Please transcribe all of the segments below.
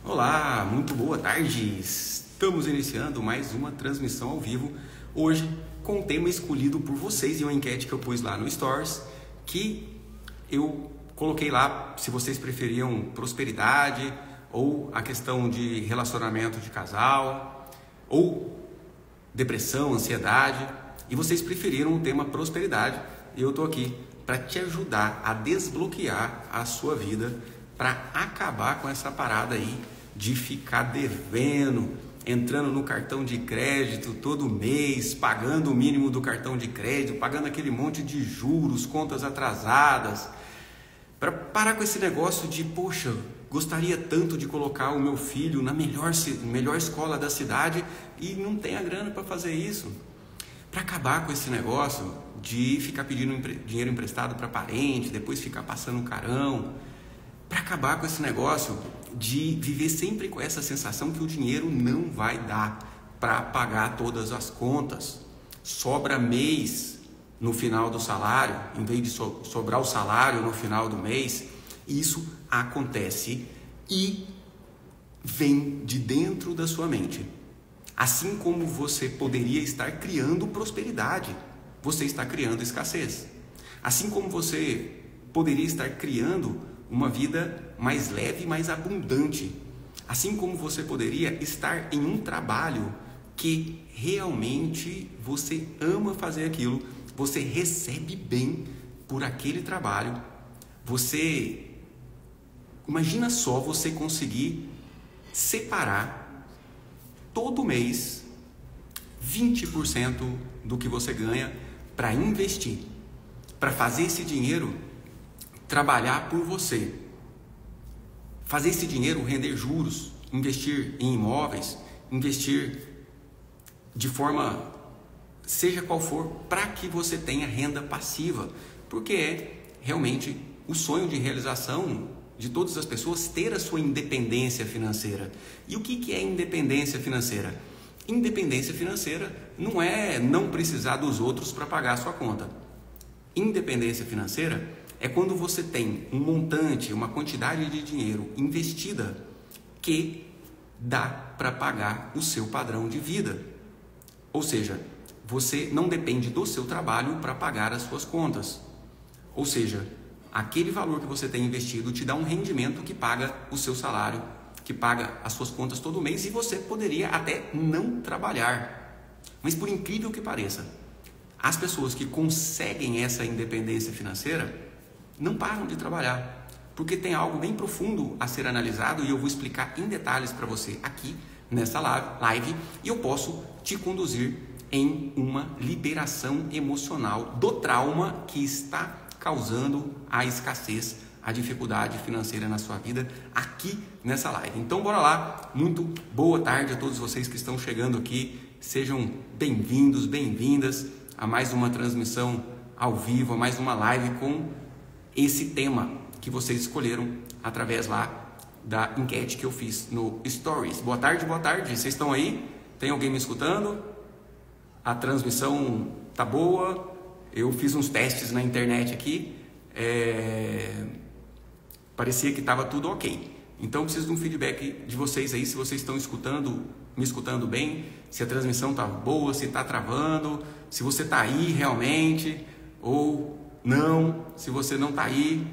Olá, muito boa tarde. Estamos iniciando mais uma transmissão ao vivo, hoje com o tema escolhido por vocês e uma enquete que eu pus lá no Stories, que eu coloquei lá se vocês preferiam prosperidade ou a questão de relacionamento de casal ou depressão, ansiedade, e vocês preferiram o tema prosperidade. E eu estou aqui para te ajudar a desbloquear a sua vida, para acabar com essa parada aí de ficar devendo, entrando no cartão de crédito todo mês, pagando o mínimo do cartão de crédito, pagando aquele monte de juros, contas atrasadas, para parar com esse negócio de, poxa, gostaria tanto de colocar o meu filho na melhor escola da cidade e não tem a grana para fazer isso. Para acabar com esse negócio de ficar pedindo dinheiro emprestado para parente, depois ficar passando carão, para acabar com esse negócio de viver sempre com essa sensação que o dinheiro não vai dar para pagar todas as contas. Sobra mês no final do salário, em vez de sobrar o salário no final do mês. Isso acontece e vem de dentro da sua mente. Assim como você poderia estar criando prosperidade, você está criando escassez. Assim como você poderia estar criando uma vida mais leve e mais abundante. Assim como você poderia estar em um trabalho que realmente você ama fazer aquilo, você recebe bem por aquele trabalho. Imagina só você conseguir separar todo mês 20% do que você ganha para investir, para fazer esse dinheiro trabalhar por você, fazer esse dinheiro render juros, investir em imóveis, investir de forma, seja qual for, para que você tenha renda passiva, porque é realmente o sonho de realização de todas as pessoas ter a sua independência financeira. E o que é independência financeira? Independência financeira não é não precisar dos outros para pagar a sua conta. Independência financeira é quando você tem um montante, uma quantidade de dinheiro investida que dá para pagar o seu padrão de vida. Ou seja, você não depende do seu trabalho para pagar as suas contas. Ou seja, aquele valor que você tem investido te dá um rendimento que paga o seu salário, que paga as suas contas todo mês, e você poderia até não trabalhar. Mas por incrível que pareça, as pessoas que conseguem essa independência financeira não param de trabalhar, porque tem algo bem profundo a ser analisado, e eu vou explicar em detalhes para você aqui nessa live, e eu posso te conduzir em uma liberação emocional do trauma que está causando a escassez, a dificuldade financeira na sua vida aqui nessa live. Então bora lá, muito boa tarde a todos vocês que estão chegando aqui, sejam bem-vindos, bem-vindas a mais uma transmissão ao vivo, a mais uma live com esse tema que vocês escolheram através lá da enquete que eu fiz no Stories. Boa tarde, vocês estão aí? Tem alguém me escutando? A transmissão tá boa? Eu fiz uns testes na internet aqui, parecia que estava tudo ok. Então eu preciso de um feedback de vocês aí, se vocês estão me escutando bem, se a transmissão está boa, se está travando, se você está aí realmente ou não. Se você não está aí,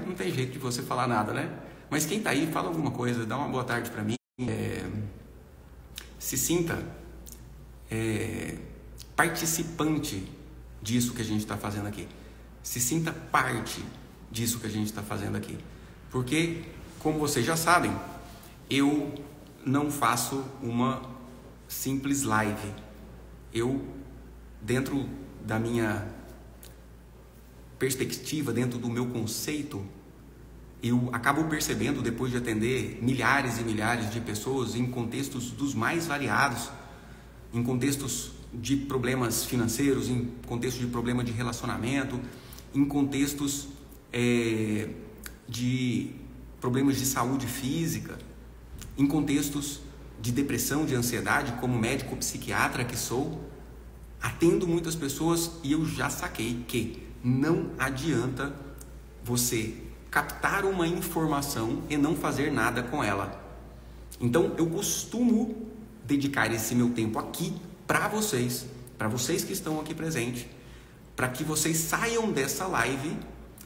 não tem jeito de você falar nada, né? Mas quem está aí, fala alguma coisa, dá uma boa tarde para mim. Se sinta participante disso que a gente está fazendo aqui. Se sinta parte disso que a gente está fazendo aqui. Porque, como vocês já sabem, eu não faço uma simples live. Eu, dentro da minha perspectiva, dentro do meu conceito, eu acabo percebendo, depois de atender milhares e milhares de pessoas em contextos dos mais variados, em contextos de problemas financeiros, em contextos de problema de relacionamento, em contextos de problemas de saúde física, em contextos de depressão, de ansiedade, como médico psiquiatra que sou, atendo muitas pessoas e eu já saquei que não adianta você captar uma informação e não fazer nada com ela. Então eu costumo dedicar esse meu tempo aqui para vocês que estão aqui presentes, para que vocês saiam dessa live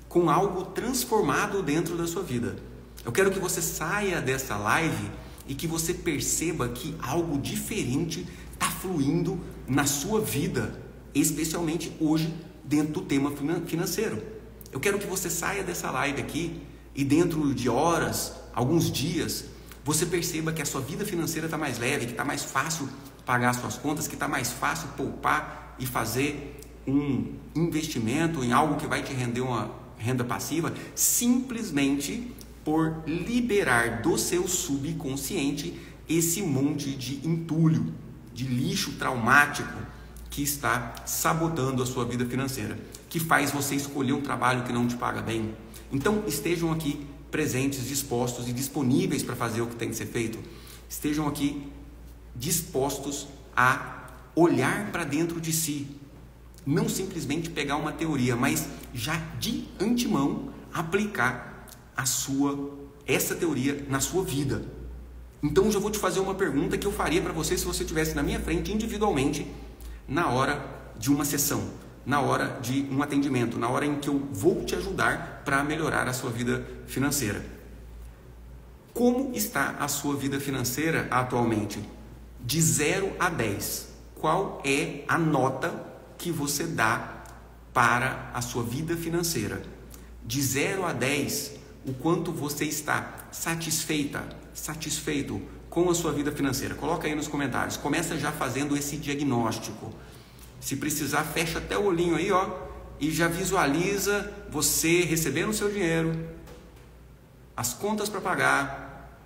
com algo transformado dentro da sua vida. Eu quero que você saia dessa live e que você perceba que algo diferente está fluindo na sua vida, especialmente hoje dentro do tema financeiro. Eu quero que você saia dessa live aqui e dentro de horas, alguns dias, você perceba que a sua vida financeira está mais leve, que está mais fácil pagar as suas contas, que está mais fácil poupar e fazer um investimento em algo que vai te render uma renda passiva, simplesmente por liberar do seu subconsciente esse monte de entulho, de lixo traumático que está sabotando a sua vida financeira, que faz você escolher um trabalho que não te paga bem. Então estejam aqui presentes, dispostos e disponíveis para fazer o que tem que ser feito. Estejam aqui dispostos a olhar para dentro de si, não simplesmente pegar uma teoria, mas já de antemão aplicar essa teoria na sua vida. Então eu já vou te fazer uma pergunta que eu faria para você se você estivesse na minha frente individualmente na hora de uma sessão, na hora de um atendimento, na hora em que eu vou te ajudar para melhorar a sua vida financeira. Como está a sua vida financeira atualmente? De 0 a 10, qual é a nota que você dá para a sua vida financeira? De 0 a 10, o quanto você está satisfeito com a sua vida financeira? Coloca aí nos comentários. Começa já fazendo esse diagnóstico. Se precisar, fecha até o olhinho aí, ó, e já visualiza você recebendo o seu dinheiro, as contas para pagar.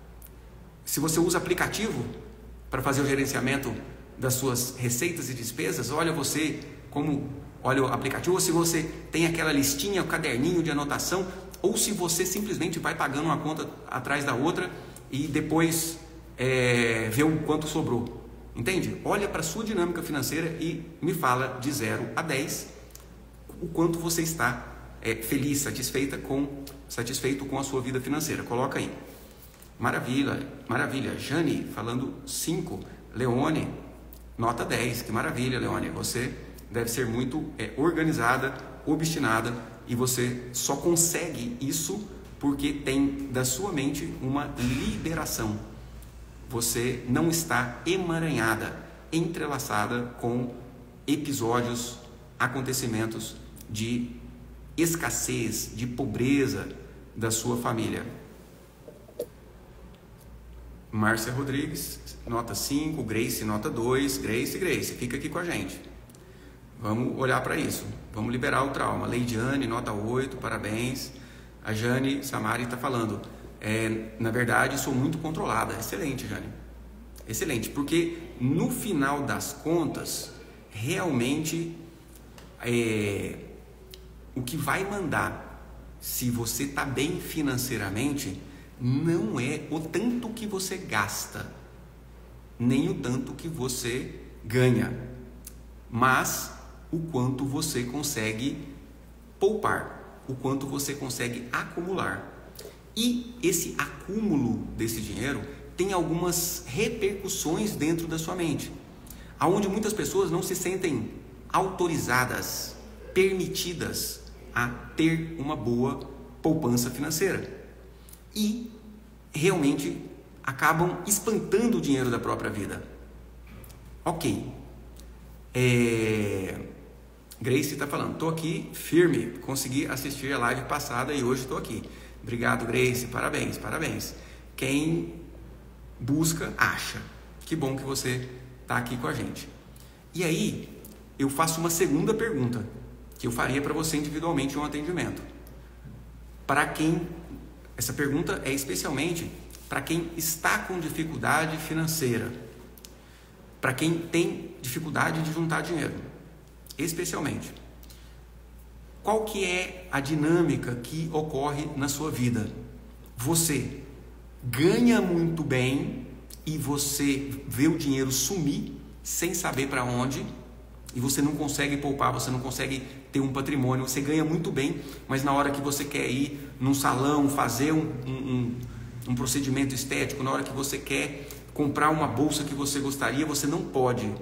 Se você usa aplicativo para fazer o gerenciamento das suas receitas e despesas, olha o aplicativo, ou se você tem aquela listinha, o caderninho de anotação, ou se você simplesmente vai pagando uma conta atrás da outra e depois vê o quanto sobrou. Entende? Olha para a sua dinâmica financeira e me fala de 0 a 10 o quanto você está feliz, satisfeito com a sua vida financeira. Coloca aí. Maravilha. Jane falando 5. Leone, nota 10. Que maravilha, Leone. Você deve ser muito organizada, obstinada, e você só consegue isso porque tem da sua mente uma liberação. Você não está emaranhada, entrelaçada com episódios, acontecimentos de escassez, de pobreza da sua família. Márcia Rodrigues, nota 5, Grace, nota 2, Grace, fica aqui com a gente. Vamos olhar para isso, vamos liberar o trauma. Leidiane, nota 8, parabéns. A Jane Samari está falando, na verdade sou muito controlada. Excelente, Jane, excelente, porque no final das contas, realmente o que vai mandar se você está bem financeiramente não é o tanto que você gasta, nem o tanto que você ganha, mas o quanto você consegue poupar, o quanto você consegue acumular. E esse acúmulo desse dinheiro tem algumas repercussões dentro da sua mente, aonde muitas pessoas não se sentem autorizadas, permitidas a ter uma boa poupança financeira e realmente acabam espantando o dinheiro da própria vida. Ok. Grace está falando, estou aqui firme, consegui assistir a live passada e hoje estou aqui. Obrigado, Grace, parabéns. Quem busca, acha. Que bom que você está aqui com a gente. E aí, eu faço uma segunda pergunta, que eu faria para você individualmente em um atendimento. Essa pergunta é especialmente para quem está com dificuldade financeira, para quem tem dificuldade de juntar dinheiro, especialmente. Qual que é a dinâmica que ocorre na sua vida? Você ganha muito bem e você vê o dinheiro sumir sem saber para onde, e você não consegue poupar, você não consegue ter um patrimônio. Você ganha muito bem, mas na hora que você quer ir num salão, fazer um procedimento estético, na hora que você quer comprar uma bolsa que você gostaria, você não pode.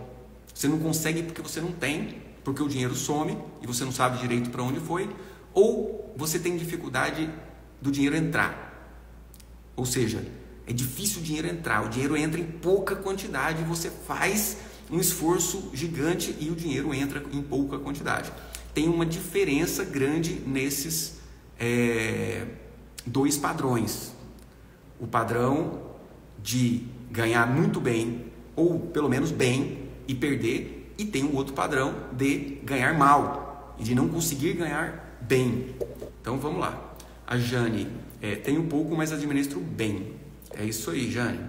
Você não consegue porque você não tem, porque o dinheiro some e você não sabe direito para onde foi, ou você tem dificuldade do dinheiro entrar. Ou seja, é difícil o dinheiro entrar, o dinheiro entra em pouca quantidade, você faz um esforço gigante e o dinheiro entra em pouca quantidade. Tem uma diferença grande nesses dois padrões. O padrão de ganhar muito bem, ou pelo menos bem, e perder, e tem um outro padrão de ganhar mal e de não conseguir ganhar bem. Então vamos lá. A Jane, tenho pouco, mas administro bem. É isso aí, Jane.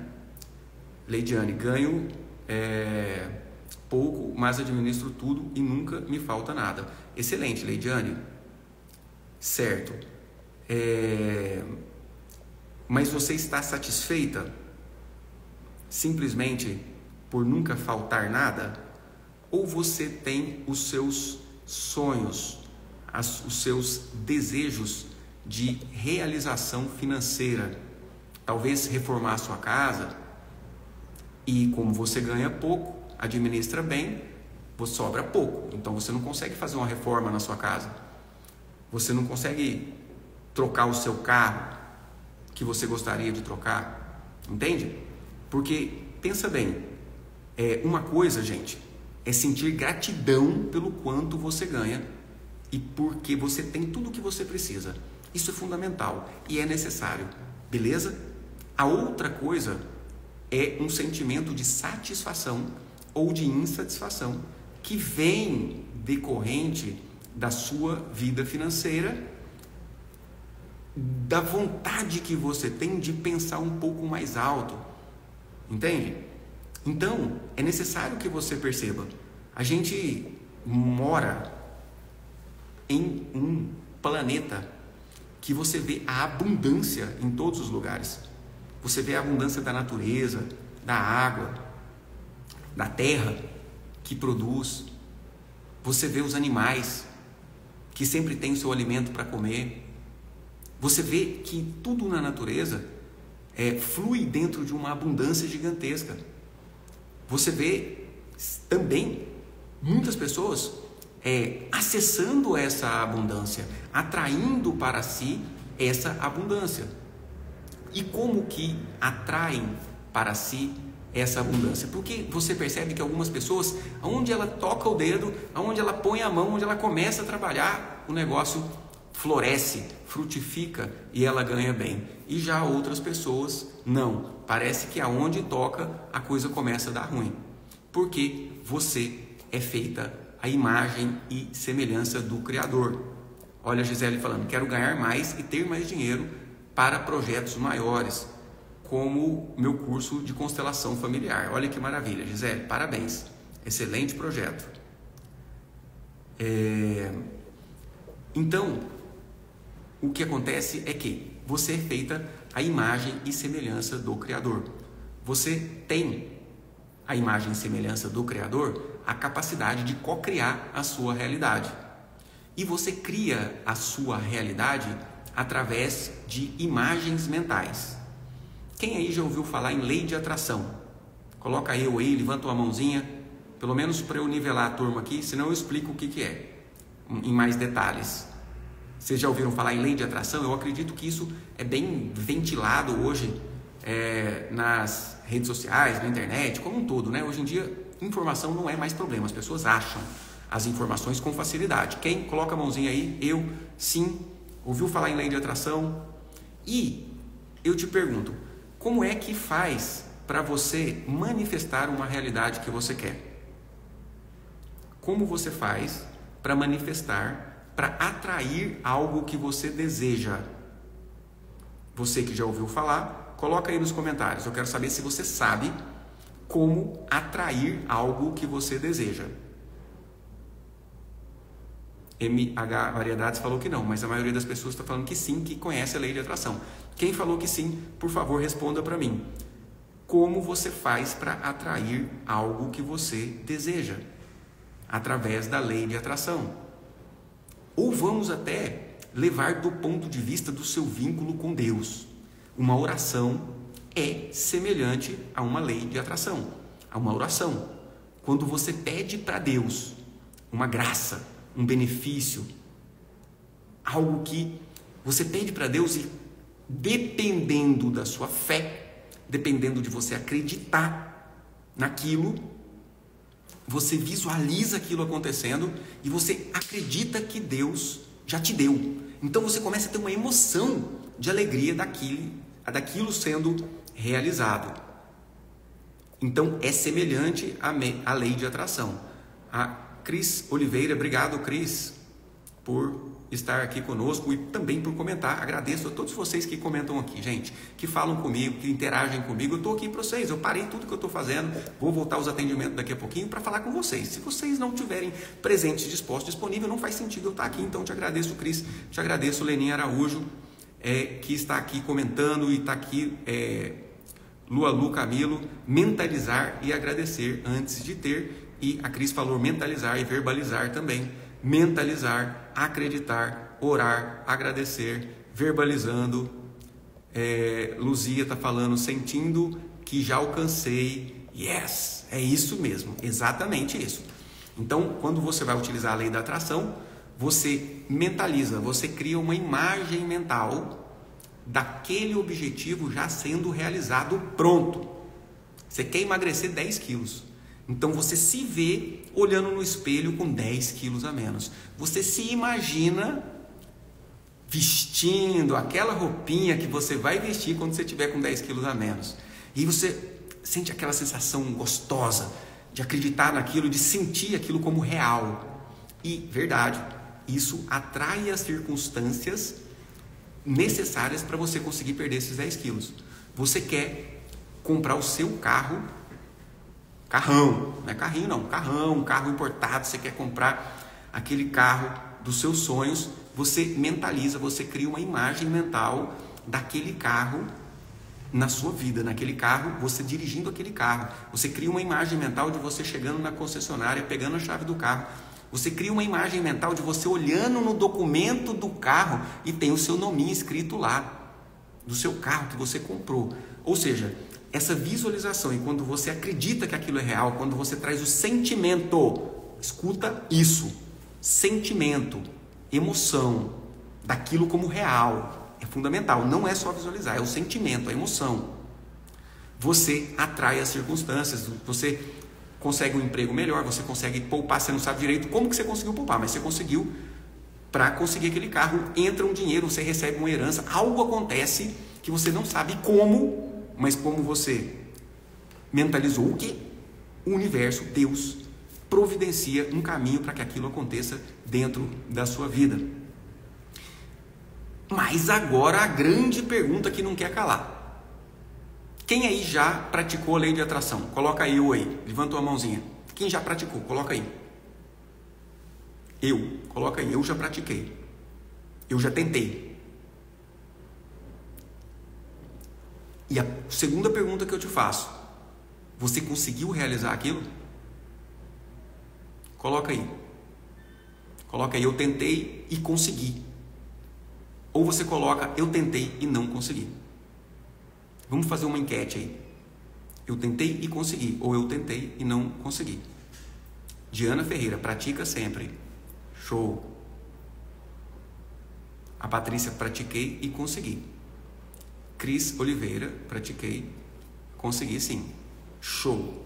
Leidiane, ganho pouco, mas administro tudo e nunca me falta nada. Excelente, Leidiane. Certo. Mas você está satisfeita simplesmente por nunca faltar nada? Ou você tem os seus sonhos, os seus desejos de realização financeira? Talvez reformar a sua casa e, como você ganha pouco, administra bem, você sobra pouco. Então você não consegue fazer uma reforma na sua casa. Você não consegue trocar o seu carro que você gostaria de trocar. Entende? Porque, pensa bem, uma coisa, gente, é sentir gratidão pelo quanto você ganha e porque você tem tudo o que você precisa. Isso é fundamental e é necessário, beleza? A outra coisa é um sentimento de satisfação ou de insatisfação que vem decorrente da sua vida financeira, da vontade que você tem de pensar um pouco mais alto, entende? Então, é necessário que você perceba, a gente mora em um planeta que você vê a abundância em todos os lugares. Você vê a abundância da natureza, da água, da terra que produz. Você vê os animais que sempre têm o seu alimento para comer. Você vê que tudo na natureza flui dentro de uma abundância gigantesca. Você vê também muitas pessoas acessando essa abundância, atraindo para si essa abundância. E como que atraem para si essa abundância? Porque você percebe que algumas pessoas, onde ela toca o dedo, onde ela põe a mão, onde ela começa a trabalhar, o negócio floresce, frutifica e ela ganha bem. E já outras pessoas, não. Parece que aonde toca, a coisa começa a dar ruim. Porque você é feita a imagem e semelhança do Criador. Olha a Gisele falando, quero ganhar mais e ter mais dinheiro para projetos maiores, como meu curso de constelação familiar. Olha que maravilha, Gisele, parabéns. Excelente projeto. Então, o que acontece é que você é feita a imagem e semelhança do Criador. Você tem a imagem e semelhança do Criador, a capacidade de co-criar a sua realidade. E você cria a sua realidade através de imagens mentais. Quem aí já ouviu falar em lei de atração? Coloca eu aí, levanta uma mãozinha, pelo menos para eu nivelar a turma aqui, senão eu explico o que é, em mais detalhes. Vocês já ouviram falar em lei de atração? Eu acredito que isso é bem ventilado hoje nas redes sociais, na internet, como um todo, né? Hoje em dia, informação não é mais problema, as pessoas acham as informações com facilidade. Quem? Coloca a mãozinha aí, eu, sim, ouviu falar em lei de atração? E eu te pergunto, como é que faz para você manifestar uma realidade que você quer? Como você faz para manifestar, para atrair algo que você deseja? Você que já ouviu falar, coloca aí nos comentários. Eu quero saber se você sabe como atrair algo que você deseja. MH Variedades falou que não, mas a maioria das pessoas está falando que sim, que conhece a lei de atração. Quem falou que sim, por favor, responda para mim. Como você faz para atrair algo que você deseja? Através da lei de atração. Ou vamos até levar do ponto de vista do seu vínculo com Deus. Uma oração é semelhante a uma lei de atração, a uma oração. Quando você pede para Deus uma graça, um benefício, algo que você pede para Deus e, dependendo da sua fé, dependendo de você acreditar naquilo, você visualiza aquilo acontecendo e você acredita que Deus já te deu. Então você começa a ter uma emoção de alegria daquilo sendo realizado. Então é semelhante à lei de atração. A Cris Oliveira, obrigado Cris por estar aqui conosco e também por comentar. Agradeço a todos vocês que comentam aqui, gente, que falam comigo, que interagem comigo. Eu estou aqui para vocês, eu parei tudo que eu estou fazendo, vou voltar aos atendimentos daqui a pouquinho para falar com vocês. Se vocês não tiverem presentes, dispostos, disponível, não faz sentido eu estar aqui. Então te agradeço, Cris, te agradeço, Leninha Araújo, que está aqui comentando, e está aqui Lu Camilo, mentalizar e agradecer antes de ter. E a Cris falou mentalizar e verbalizar também. Mentalizar, acreditar, orar, agradecer, verbalizando. Luzia está falando, sentindo que já alcancei. Yes, é isso mesmo, exatamente isso. Então, quando você vai utilizar a lei da atração, você mentaliza, você cria uma imagem mental daquele objetivo já sendo realizado pronto. Você quer emagrecer 10 quilos. Então você se vê olhando no espelho com 10 quilos a menos. Você se imagina vestindo aquela roupinha que você vai vestir quando você estiver com 10 quilos a menos. E você sente aquela sensação gostosa de acreditar naquilo, de sentir aquilo como real. E, verdade, isso atrai as circunstâncias necessárias para você conseguir perder esses 10 quilos. Você quer comprar o seu carro, carrão, não é carrinho não, carrão, um carro importado, você quer comprar aquele carro dos seus sonhos, você mentaliza, você cria uma imagem mental daquele carro na sua vida, naquele carro, você dirigindo aquele carro, você cria uma imagem mental de você chegando na concessionária, pegando a chave do carro, você cria uma imagem mental de você olhando no documento do carro e tem o seu nominho escrito lá, do seu carro que você comprou. Ou seja, essa visualização, e quando você acredita que aquilo é real, quando você traz o sentimento, escuta isso, sentimento, emoção, daquilo como real, é fundamental, não é só visualizar, é o sentimento, a emoção. Você atrai as circunstâncias, você consegue um emprego melhor, você consegue poupar, você não sabe direito como que você conseguiu poupar, mas você conseguiu. Para conseguir aquele carro, entra um dinheiro, você recebe uma herança, algo acontece que você não sabe como, mas como você mentalizou o que? O universo, Deus, providencia um caminho para que aquilo aconteça dentro da sua vida. Mas agora a grande pergunta que não quer calar. Quem aí já praticou a lei de atração? Coloca aí, eu aí, levanta a mãozinha. Quem já praticou? Coloca aí. Coloca aí, eu já pratiquei. Eu já tentei. E a segunda pergunta que eu te faço, você conseguiu realizar aquilo? Coloca aí. Coloca aí, eu tentei e consegui. Ou você coloca, eu tentei e não consegui. Vamos fazer uma enquete aí. Eu tentei e consegui. Ou eu tentei e não consegui. Diana Ferreira, pratica sempre. Show. A Patrícia, pratiquei e consegui. Cris Oliveira, pratiquei, consegui sim. Show.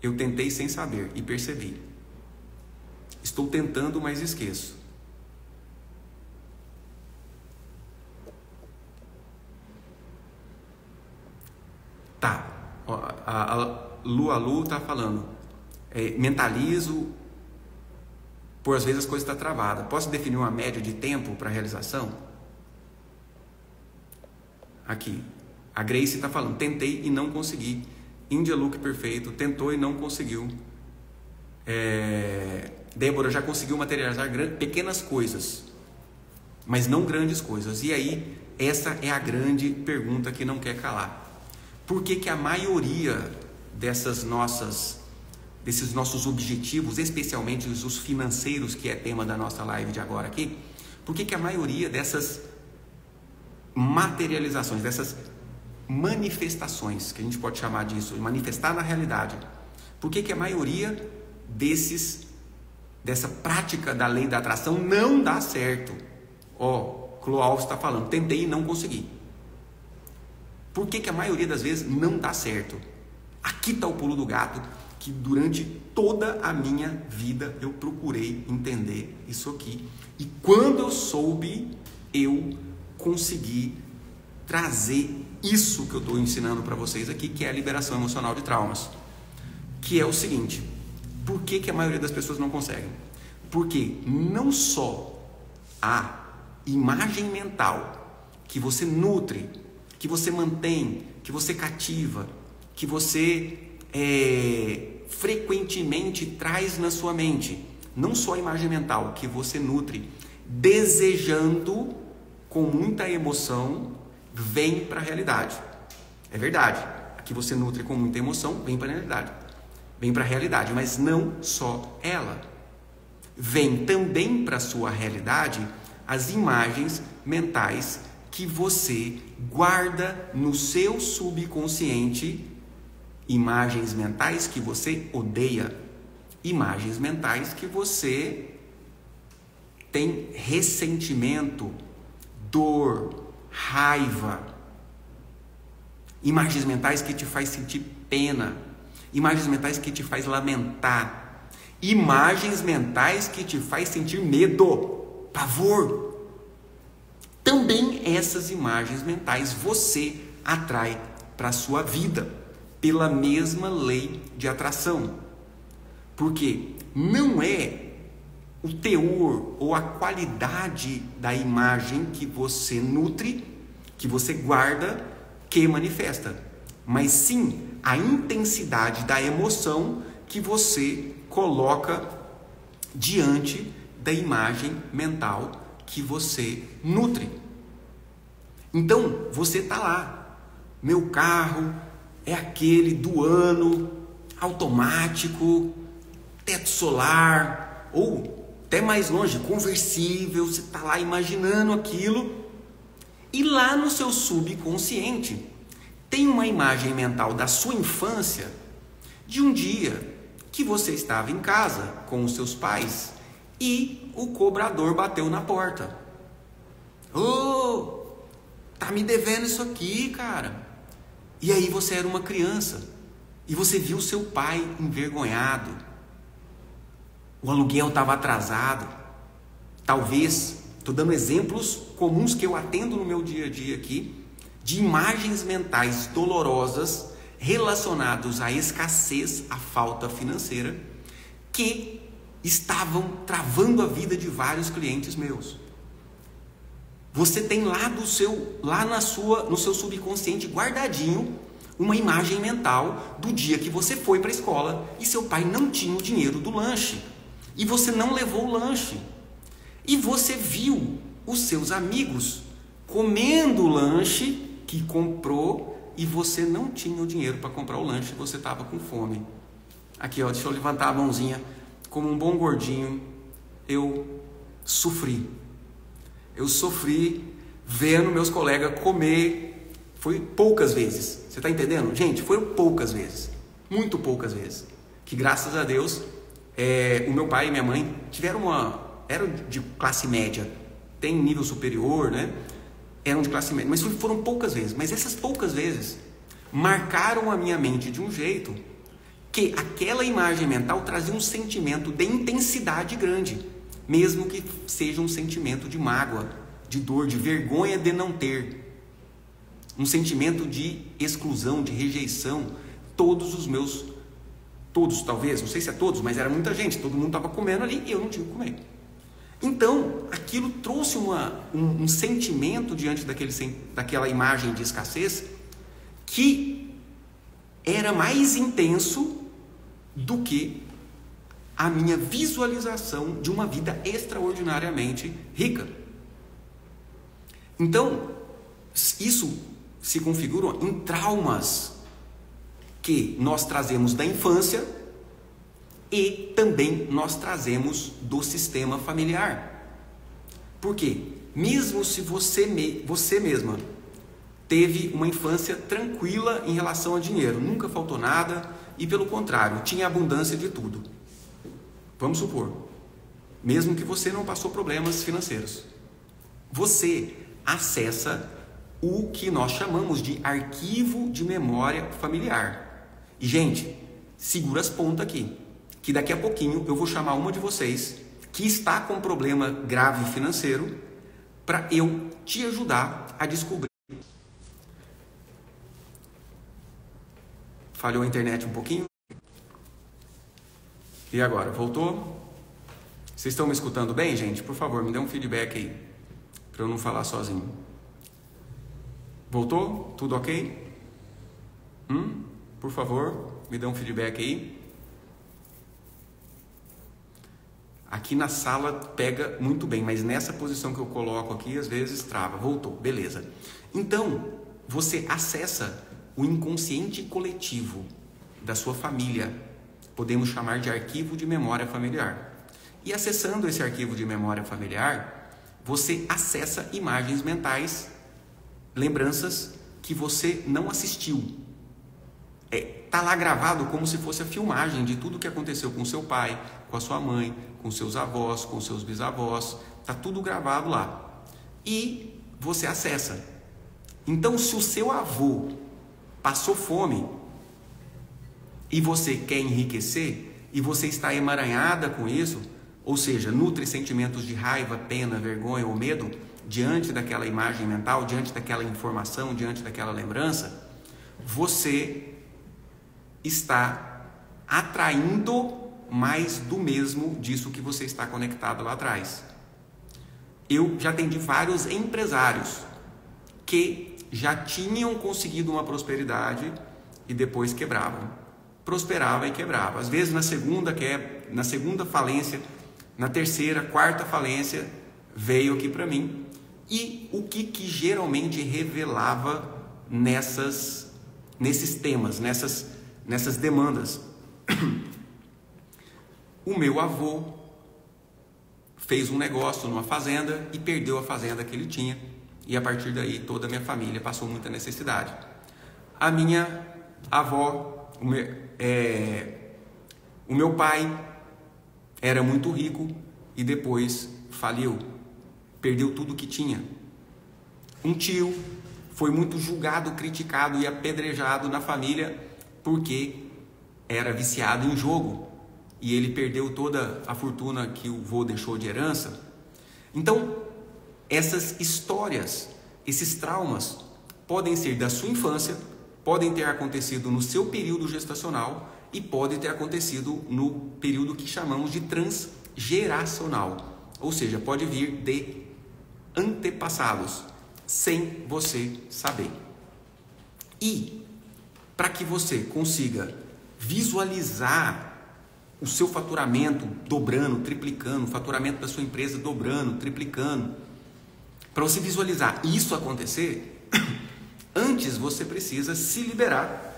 Eu tentei sem saber e percebi. Estou tentando, mas esqueço. Tá. A Lu tá falando. Mentalizo, por às vezes as coisas estão travadas. Posso definir uma média de tempo para realização? Aqui, a Grace está falando, tentei e não consegui. Índia Look perfeito, tentou e não conseguiu. Débora já conseguiu materializar pequenas coisas, mas não grandes coisas. E aí, essa é a grande pergunta que não quer calar. Por que que a maioria dessas nossas desses nossos objetivos, especialmente os financeiros, que é tema da nossa live de agora aqui, por que a maioria dessas materializações, dessas manifestações, que a gente pode chamar disso, manifestar na realidade, por que a maioria dessa prática da lei da atração não dá certo? Cloalves está falando, tentei e não consegui. Por que a maioria das vezes não dá certo? Aqui está o pulo do gato, que durante toda a minha vida eu procurei entender isso aqui. E quando eu soube, eu consegui trazer isso que eu estou ensinando para vocês aqui, que é a liberação emocional de traumas. Que é o seguinte, por que a maioria das pessoas não conseguem? Porque não só a imagem mental que você nutre, que você mantém, que você cativa, que você frequentemente traz na sua mente, não só a imagem mental que você nutre, desejando com muita emoção, vem para a realidade. É verdade, a que você nutre com muita emoção, vem para a realidade. Vem para a realidade, mas não só ela. Vem também para a sua realidade as imagens mentais que você guarda no seu subconsciente, imagens mentais que você odeia, imagens mentais que você tem ressentimento, dor, raiva, imagens mentais que te faz sentir pena, imagens mentais que te faz lamentar, imagens mentais que te faz sentir medo, pavor. Também essas imagens mentais você atrai para a sua vida pela mesma lei de atração. Porque não é o teor ou a qualidade da imagem que você nutre, que você guarda, que manifesta, mas sim a intensidade da emoção que você coloca diante da imagem mental que você nutre. Então, você está lá, meu carro é aquele do ano, automático, teto solar, ou até mais longe, conversível, você está lá imaginando aquilo, e lá no seu subconsciente tem uma imagem mental da sua infância, de um dia que você estava em casa com os seus pais e o cobrador bateu na porta. Tá me devendo isso aqui, cara. E aí você era uma criança e você viu seu pai envergonhado. O aluguel estava atrasado. Talvez, estou dando exemplos comuns que eu atendo no meu dia a dia aqui, de imagens mentais dolorosas relacionadas à escassez, à falta financeira, que estavam travando a vida de vários clientes meus. Você tem lá no seu subconsciente guardadinho uma imagem mental do dia que você foi para a escola e seu pai não tinha o dinheiro do lanche e você não levou o lanche e você viu os seus amigos comendo o lanche que comprou e você não tinha o dinheiro para comprar o lanche, você estava com fome. Aqui, deixa eu levantar a mãozinha. Como um bom gordinho, eu sofri vendo meus colegas comer. Foi poucas vezes, você está entendendo? Gente, foram poucas vezes, muito poucas vezes, que graças a Deus, o meu pai e minha mãe eram de classe média, tem nível superior, né? Eram de classe média, mas foram poucas vezes, mas essas poucas vezes marcaram a minha mente de um jeito que aquela imagem mental trazia um sentimento de intensidade grande, mesmo que seja um sentimento de mágoa, de dor, de vergonha de não ter, um sentimento de exclusão, de rejeição. Todos talvez, não sei se é todos, mas era muita gente, todo mundo estava comendo ali e eu não tinha o que comer. Então, aquilo trouxe um sentimento diante daquela imagem de escassez que era mais intenso do que a minha visualização de uma vida extraordinariamente rica. Então, isso se configura em traumas que nós trazemos da infância e também nós trazemos do sistema familiar. Por quê? Mesmo se você mesma teve uma infância tranquila em relação a dinheiro, nunca faltou nada e, pelo contrário, tinha abundância de tudo. Vamos supor, mesmo que você não passou problemas financeiros, você acessa o que nós chamamos de arquivo de memória familiar. E, gente, segura as pontas aqui, que daqui a pouquinho eu vou chamar uma de vocês que está com problema grave financeiro para eu te ajudar a descobrir. Falhou a internet um pouquinho? E agora, voltou? Vocês estão me escutando bem, gente? Por favor, me dê um feedback aí, para eu não falar sozinho. Voltou? Tudo ok? Por favor, me dê um feedback aí. Aqui na sala pega muito bem, mas nessa posição que eu coloco aqui, às vezes trava. Voltou, beleza. Então, você acessa o inconsciente coletivo da sua família. Podemos chamar de arquivo de memória familiar. E acessando esse arquivo de memória familiar, você acessa imagens mentais, lembranças que você não assistiu. Tá lá gravado como se fosse a filmagem de tudo que aconteceu com seu pai, com a sua mãe, com seus avós, com seus bisavós. Tá tudo gravado lá. E você acessa. Então, se o seu avô passou fome e você quer enriquecer e você está emaranhada com isso, ou seja, nutre sentimentos de raiva, pena, vergonha ou medo diante daquela imagem mental, diante daquela informação, diante daquela lembrança, você está atraindo mais do mesmo disso que você está conectado lá atrás. Eu já atendi vários empresários que já tinham conseguido uma prosperidade e depois quebravam. Prosperava e quebrava. Às vezes na segunda falência, na terceira, quarta falência, veio aqui para mim. E o que geralmente revelava nesses temas, nessas demandas? O meu avô fez um negócio numa fazenda e perdeu a fazenda que ele tinha. E a partir daí toda a minha família passou muita necessidade. A minha avó, o meu pai era muito rico e depois faliu, perdeu tudo que tinha. Um tio foi muito julgado, criticado e apedrejado na família porque era viciado em jogo e ele perdeu toda a fortuna que o vô deixou de herança. Então, essas histórias, esses traumas podem ser da sua infância, podem ter acontecido no seu período gestacional e podem ter acontecido no período que chamamos de transgeracional. Ou seja, pode vir de antepassados, sem você saber. E para que você consiga visualizar o seu faturamento dobrando, triplicando, o faturamento da sua empresa dobrando, triplicando, para você visualizar isso acontecer, antes você precisa se liberar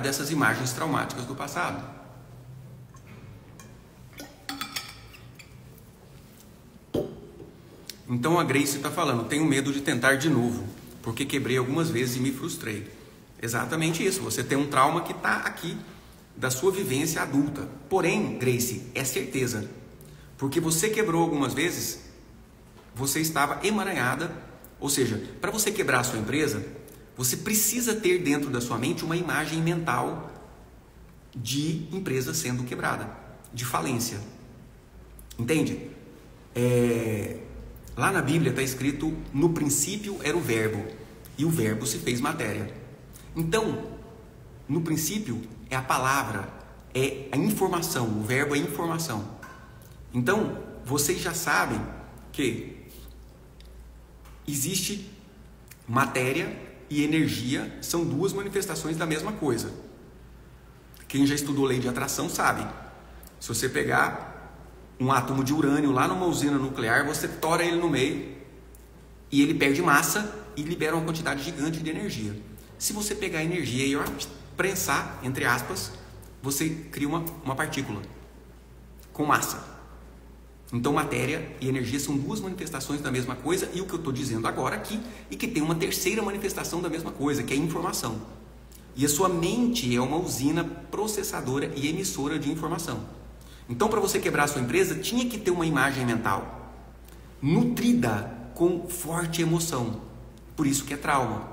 dessas imagens traumáticas do passado. Então a Grace está falando, tenho medo de tentar de novo, porque quebrei algumas vezes e me frustrei. Exatamente isso, você tem um trauma que está aqui da sua vivência adulta. Porém, Grace, é certeza, porque você quebrou algumas vezes, você estava emaranhada, ou seja, para você quebrar a sua empresa, você precisa ter dentro da sua mente uma imagem mental de empresa sendo quebrada, de falência. Entende? Lá na Bíblia está escrito, no princípio era o verbo, e o verbo se fez matéria. Então, no princípio é a palavra, é a informação, o verbo é informação. Então, vocês já sabem que existe matéria e energia, são duas manifestações da mesma coisa. Quem já estudou lei de atração sabe. Se você pegar um átomo de urânio lá numa usina nuclear, você tora ele no meio e ele perde massa e libera uma quantidade gigante de energia. Se você pegar a energia e prensar, entre aspas, você cria uma partícula com massa. Então, matéria e energia são duas manifestações da mesma coisa, e o que eu estou dizendo agora aqui é que tem uma terceira manifestação da mesma coisa, que é a informação. E a sua mente é uma usina processadora e emissora de informação. Então, para você quebrar a sua empresa, tinha que ter uma imagem mental nutrida com forte emoção. Por isso que é trauma.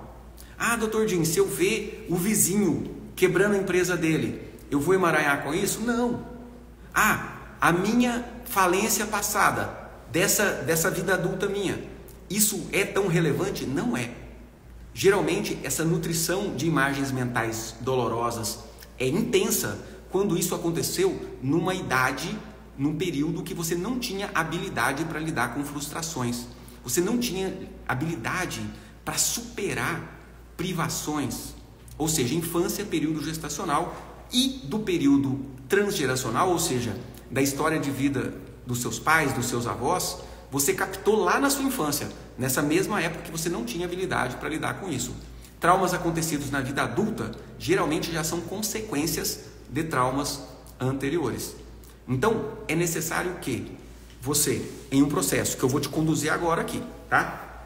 Ah, doutor Jim, se eu ver o vizinho quebrando a empresa dele, eu vou emaranhar com isso? Não. Ah, a minha falência passada, dessa vida adulta minha, isso é tão relevante? Não é. Geralmente, essa nutrição de imagens mentais dolorosas é intensa quando isso aconteceu numa idade, num período que você não tinha habilidade para lidar com frustrações. Você não tinha habilidade para superar privações. Ou seja, infância, período gestacional, e do período transgeracional, ou seja, da história de vida dos seus pais, dos seus avós, você captou lá na sua infância, nessa mesma época que você não tinha habilidade para lidar com isso. Traumas acontecidos na vida adulta geralmente já são consequências de traumas anteriores. Então, é necessário que você, em um processo que eu vou te conduzir agora aqui, tá?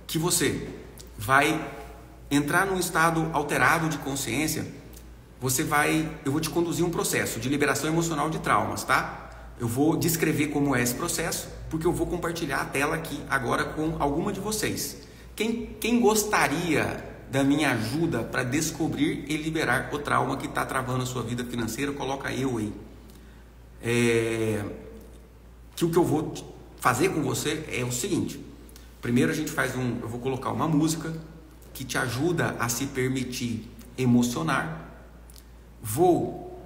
Que você vai entrar num estado alterado de consciência. Eu vou te conduzir um processo de liberação emocional de traumas, tá? Eu vou descrever como é esse processo, porque eu vou compartilhar a tela aqui agora com alguma de vocês. Quem gostaria da minha ajuda para descobrir e liberar o trauma que está travando a sua vida financeira, coloca eu aí. Que o que eu vou fazer com você é o seguinte. Primeiro eu vou colocar uma música que te ajuda a se permitir emocionar. Vou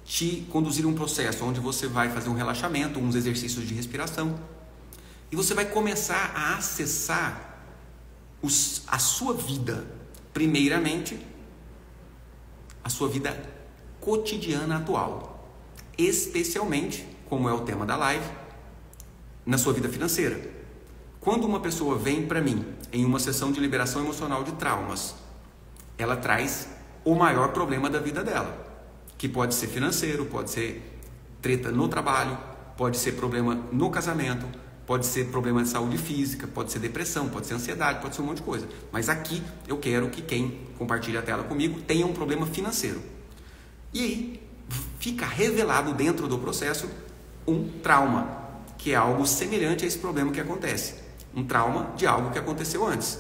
te conduzir um processo onde você vai fazer um relaxamento, uns exercícios de respiração, e você vai começar a acessar a sua vida, primeiramente, a sua vida cotidiana atual, especialmente, como é o tema da live, na sua vida financeira. Quando uma pessoa vem para mim em uma sessão de liberação emocional de traumas, ela traz o maior problema da vida dela, que pode ser financeiro, pode ser treta no trabalho, pode ser problema no casamento, pode ser problema de saúde física, pode ser depressão, pode ser ansiedade, pode ser um monte de coisa. Mas aqui eu quero que quem compartilha a tela comigo tenha um problema financeiro. E aí fica revelado dentro do processo um trauma, que é algo semelhante a esse problema que acontece. Um trauma de algo que aconteceu antes.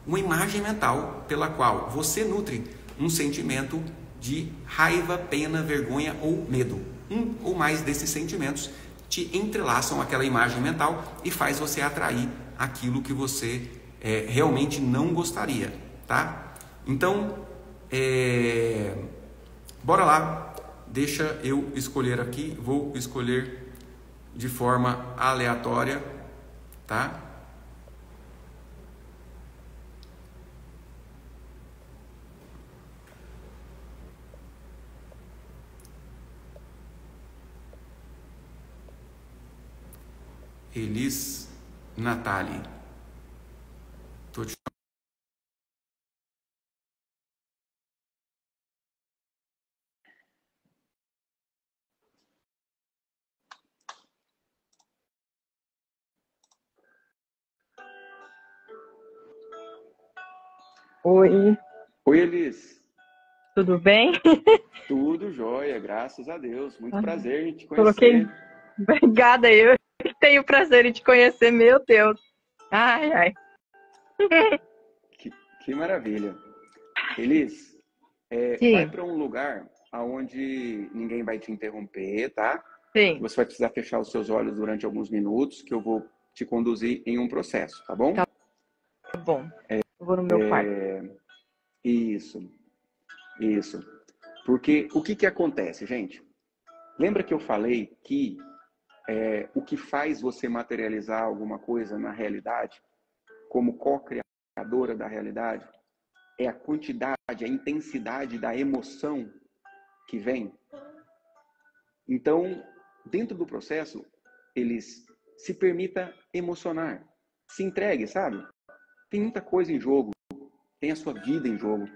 Uma imagem mental pela qual você nutre um sentimento de raiva, pena, vergonha ou medo. Um ou mais desses sentimentos te entrelaçam aquela imagem mental e faz você atrair aquilo que você realmente não gostaria, tá? Então, bora lá. Deixa eu escolher aqui. Vou escolher de forma aleatória, tá? Elis Natali. Tô te... Oi, Oi, Elis. tudo bem? Tudo jóia, graças a Deus. Muito prazer em te Coloquei. conhecer. Obrigada, eu tenho o prazer em te conhecer, meu Deus. Ai, ai. Que maravilha. Elis, vai Sim, para um lugar onde ninguém vai te interromper, tá? sim, Você vai precisar fechar os seus olhos durante alguns minutos, que eu vou te conduzir em um processo, tá bom? tá bom. Eu vou no meu quarto. Isso, isso. Porque o que acontece, gente? Lembra que eu falei que o que faz você materializar alguma coisa na realidade, como co-criadora da realidade, é a quantidade, a intensidade da emoção que vem? Então, dentro do processo, eles se permita emocionar. Se entregue, sabe? Tem muita coisa em jogo. Tem a sua vida em jogo.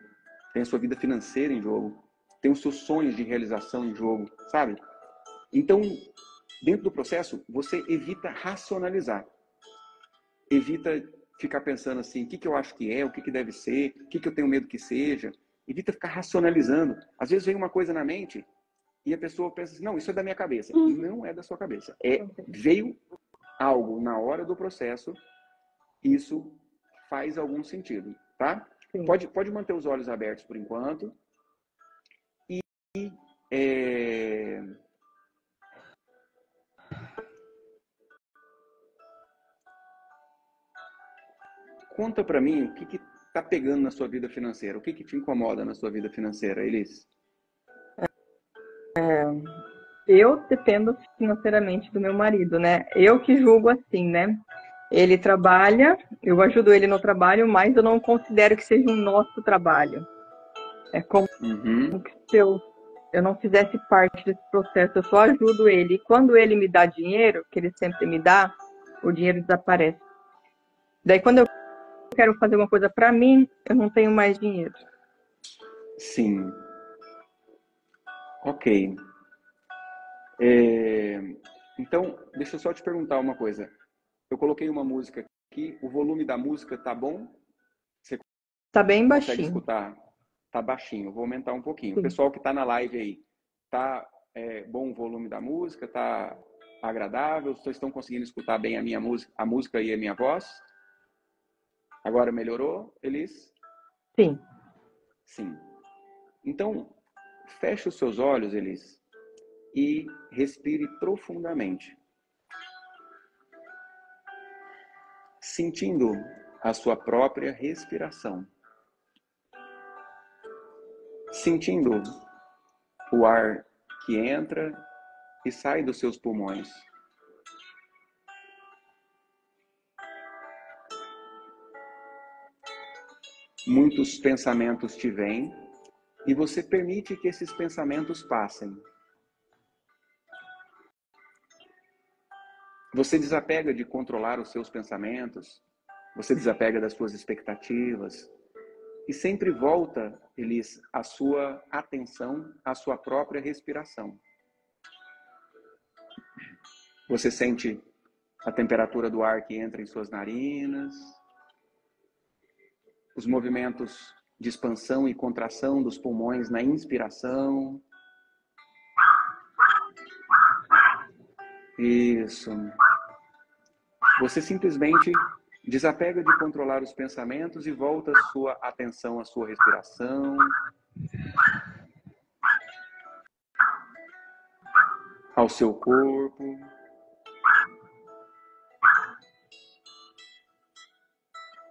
Tem a sua vida financeira em jogo. Tem os seus sonhos de realização em jogo, sabe? Então, dentro do processo, você evita racionalizar. Evita ficar pensando assim, o que eu acho que é, o que deve ser, o que eu tenho medo que seja. Evita ficar racionalizando. Às vezes vem uma coisa na mente e a pessoa pensa assim, não, isso é da minha cabeça. Não é da sua cabeça. Veio algo na hora do processo, isso faz algum sentido, tá? Pode manter os olhos abertos por enquanto. E conta pra mim o que tá pegando na sua vida financeira, o que te incomoda na sua vida financeira, Elis? Eu dependo financeiramente do meu marido, né? Eu que julgo assim, né? Ele trabalha, eu ajudo ele no trabalho, mas eu não considero que seja um nosso trabalho. É como se eu não fizesse parte desse processo, eu só ajudo ele. E quando ele me dá dinheiro, que ele sempre me dá, o dinheiro desaparece. Daí quando eu quero fazer uma coisa para mim, eu não tenho mais dinheiro. Sim. Ok. Então, deixa eu só te perguntar uma coisa. Eu coloquei uma música aqui, o volume da música tá bom? Você Tá bem consegue baixinho. escutar? Tá baixinho, vou aumentar um pouquinho. Sim. O pessoal que tá na live aí, tá bom o volume da música? Tá agradável? Vocês estão conseguindo escutar bem a música e a minha voz? Agora melhorou, Elis? Sim. Sim. Então, feche os seus olhos, Elis, e respire profundamente. Sentindo a sua própria respiração. Sentindo o ar que entra e sai dos seus pulmões. Muitos pensamentos te vêm e você permite que esses pensamentos passem. Você desapega de controlar os seus pensamentos, você desapega das suas expectativas e sempre volta, Elis, a sua atenção à sua própria respiração. Você sente a temperatura do ar que entra em suas narinas, os movimentos de expansão e contração dos pulmões na inspiração. Isso. Você simplesmente desapega de controlar os pensamentos e volta a sua atenção à sua respiração. Ao seu corpo.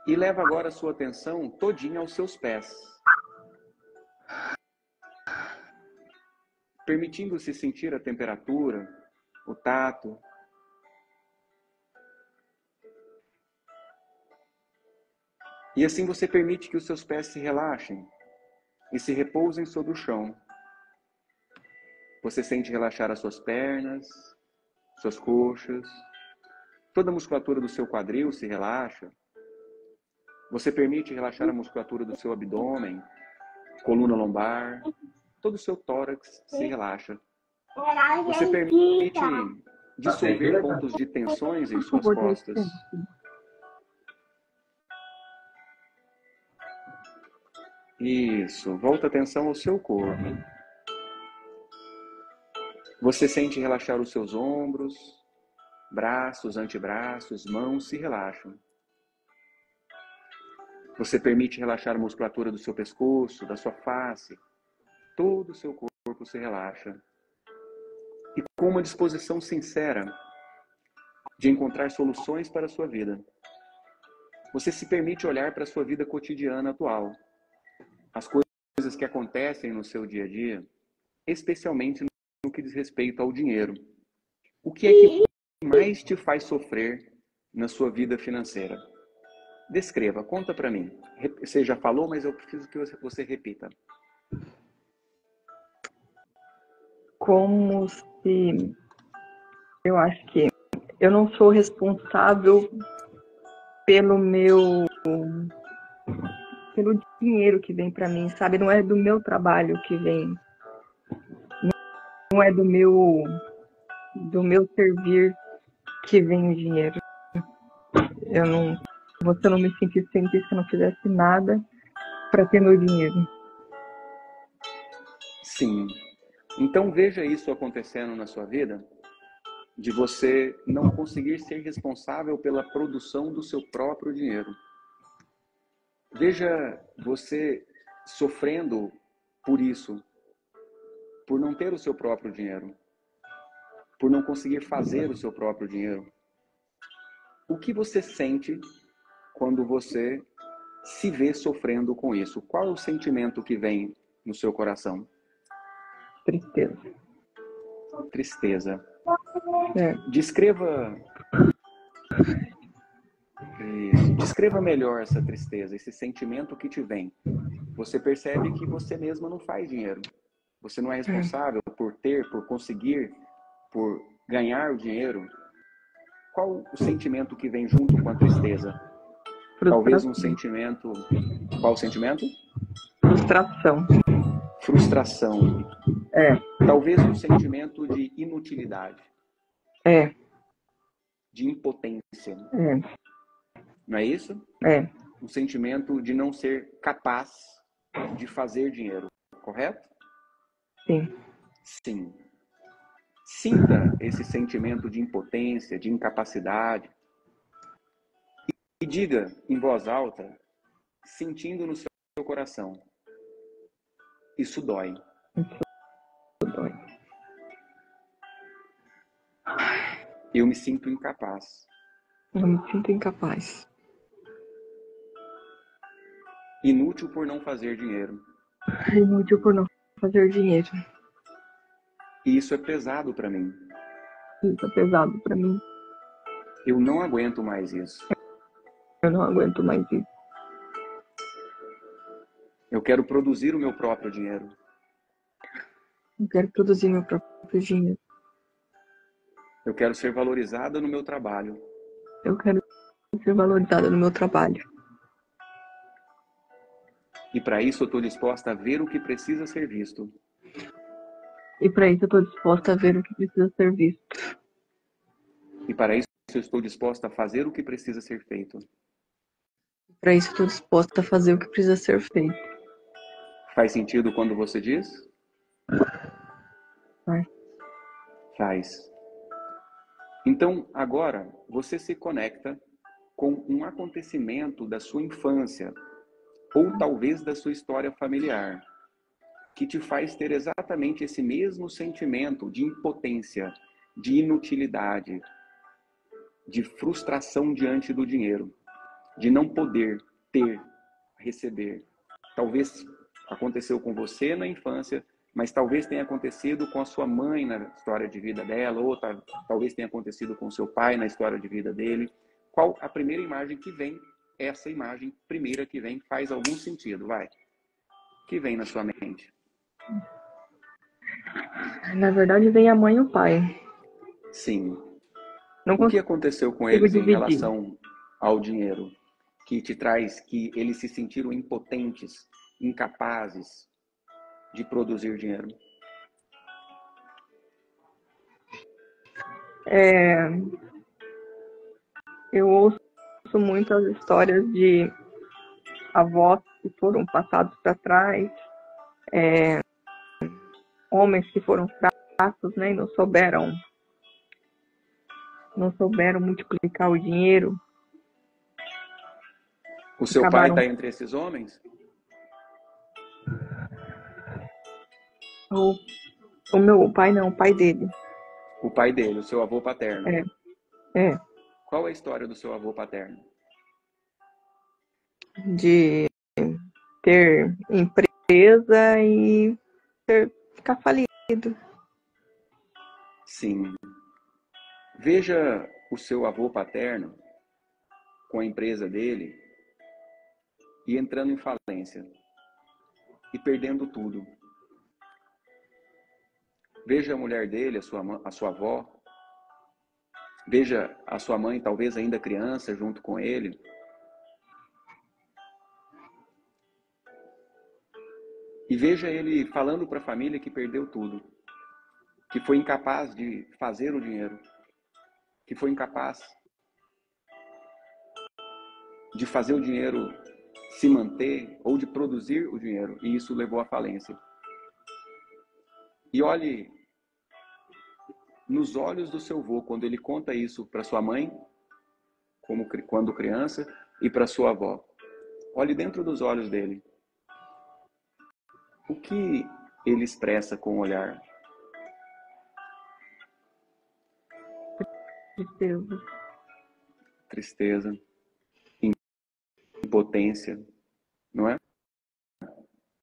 E leva agora a sua atenção todinha aos seus pés. Permitindo-se sentir a temperatura, o tato. E assim você permite que os seus pés se relaxem e se repousem sobre o chão. Você sente relaxar as suas pernas, suas coxas, toda a musculatura do seu quadril se relaxa. Você permite relaxar a musculatura do seu abdômen, coluna lombar, todo o seu tórax se relaxa. Você permite dissolver pontos de tensões em suas costas. Isso, volta a atenção ao seu corpo. Você sente relaxar os seus ombros, braços, antebraços, mãos se relaxam. Você permite relaxar a musculatura do seu pescoço, da sua face. Todo o seu corpo se relaxa. E com uma disposição sincera de encontrar soluções para a sua vida, você se permite olhar para a sua vida cotidiana atual. As coisas que acontecem no seu dia a dia, especialmente no que diz respeito ao dinheiro. O que é que mais te faz sofrer na sua vida financeira? Descreva, conta para mim. Você já falou, mas eu preciso que você repita. Como se... Eu acho que eu não sou responsável pelo pelo dinheiro que vem para mim, sabe? Não é do meu trabalho que vem, não é do meu servir que vem o dinheiro. Eu não, você não me sentisse se eu não fizesse nada para ter meu dinheiro. Sim. Então veja isso acontecendo na sua vida, de você não conseguir ser responsável pela produção do seu próprio dinheiro. Veja você sofrendo por isso, por não ter o seu próprio dinheiro, por não conseguir fazer o seu próprio dinheiro. O que você sente quando você se vê sofrendo com isso? Qual é o sentimento que vem no seu coração? Tristeza. Tristeza. É. Descreva melhor essa tristeza, esse sentimento que te vem. Você percebe que você mesma não faz dinheiro. Você não é responsável por ter, por conseguir, por ganhar o dinheiro. Qual o sentimento que vem junto com a tristeza? Talvez um sentimento... Qual o sentimento? Frustração. Frustração. É. Talvez um sentimento de inutilidade. É. De impotência. É. Não é isso? É. Um sentimento de não ser capaz de fazer dinheiro, correto? Sim. Sim. Sinta esse sentimento de impotência, de incapacidade. E diga em voz alta, sentindo no seu coração. Isso dói. Isso dói. Eu me sinto incapaz. Eu me sinto incapaz. Inútil por não fazer dinheiro. Inútil por não fazer dinheiro. E isso é pesado para mim. Isso é pesado para mim. Eu não aguento mais isso. Eu não aguento mais isso. Eu quero produzir o meu próprio dinheiro. Eu quero produzir meu próprio dinheiro. Eu quero ser valorizada no meu trabalho. Eu quero ser valorizada no meu trabalho. E para isso eu estou disposta a ver o que precisa ser visto. E para isso eu estou disposta a ver o que precisa ser visto. E para isso eu estou disposta a fazer o que precisa ser feito. Para isso eu estou disposta a fazer o que precisa ser feito. Faz sentido quando você diz? Faz. Faz. Então, agora, você se conecta com um acontecimento da sua infância, ou talvez da sua história familiar, que te faz ter exatamente esse mesmo sentimento de impotência, de inutilidade, de frustração diante do dinheiro, de não poder ter, receber. Talvez aconteceu com você na infância, mas talvez tenha acontecido com a sua mãe na história de vida dela, ou talvez tenha acontecido com o seu pai na história de vida dele. Qual a primeira imagem que vem? Essa imagem primeira que vem faz algum sentido, vai. Que vem na sua mente? Na verdade, vem a mãe e o pai. Sim. Não O que aconteceu com eles em relação ao dinheiro? Que te traz que eles se sentiram impotentes, incapazes de produzir dinheiro? Eu ouço muitas histórias de avós que foram passados para trás, homens que foram fracos, né, e não souberam multiplicar o dinheiro. O seu pai está entre esses homens? O meu pai não, o pai dele. O pai dele, o seu avô paterno. É. Qual é a história do seu avô paterno? De ter empresa e ficar falido. Sim. Veja o seu avô paterno com a empresa dele e entrando em falência e perdendo tudo. Veja a mulher dele, a sua avó, Veja a sua mãe, talvez ainda criança, junto com ele. E veja ele falando para a família que perdeu tudo, que foi incapaz de fazer o dinheiro, que foi incapaz de fazer o dinheiro se manter ou de produzir o dinheiro, e isso levou à falência. E olhe nos olhos do seu avô quando ele conta isso para sua mãe, quando criança, e para sua avó. Olhe dentro dos olhos dele. O que ele expressa com o olhar? Tristeza. Tristeza, impotência, não é?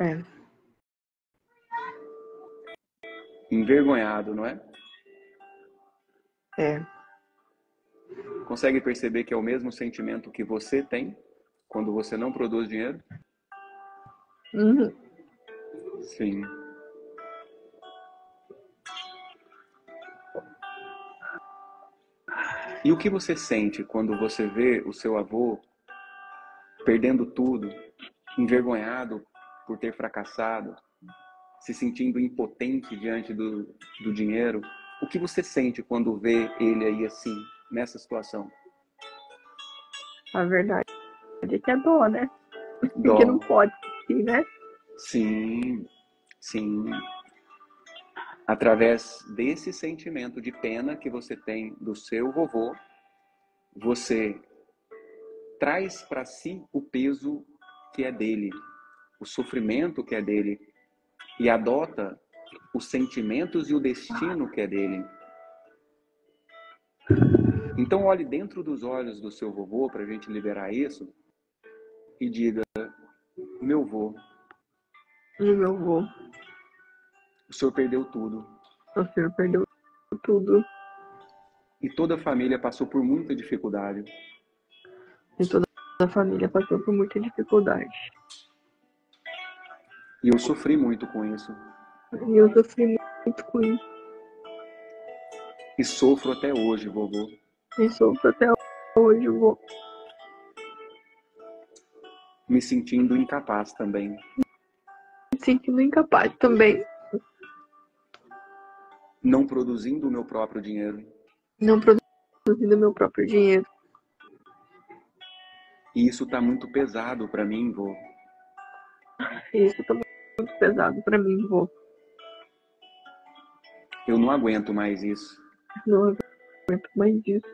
É. Envergonhado, não é? É. Consegue perceber que é o mesmo sentimento que você tem quando você não produz dinheiro? Uhum. Sim. E o que você sente quando você vê o seu avô perdendo tudo, envergonhado por ter fracassado, se sentindo impotente diante do dinheiro? O que você sente quando vê ele aí assim, nessa situação? A verdade é que é dó, né? Dó. Porque não pode ser, né? Sim, sim. Através desse sentimento de pena que você tem do seu vovô, você traz para si o peso que é dele, o sofrimento que é dele, e adota os sentimentos e o destino que é dele. Então olhe dentro dos olhos do seu vovô, para a gente liberar isso, e diga: meu vô, E meu avô, o senhor perdeu tudo. o senhor perdeu tudo. E toda a família passou por muita dificuldade. E toda a família passou por muita dificuldade. E eu sofri muito com isso. E eu sofri muito com isso. E sofro até hoje, vovô. E sofro até hoje, vô. Me sentindo incapaz também. Me sentindo incapaz também. Não produzindo o meu próprio dinheiro. Não produzindo meu próprio dinheiro. E isso tá muito pesado para mim, vô. E isso tá muito pesado pra mim, vô. Eu não aguento mais isso. Não aguento mais disso.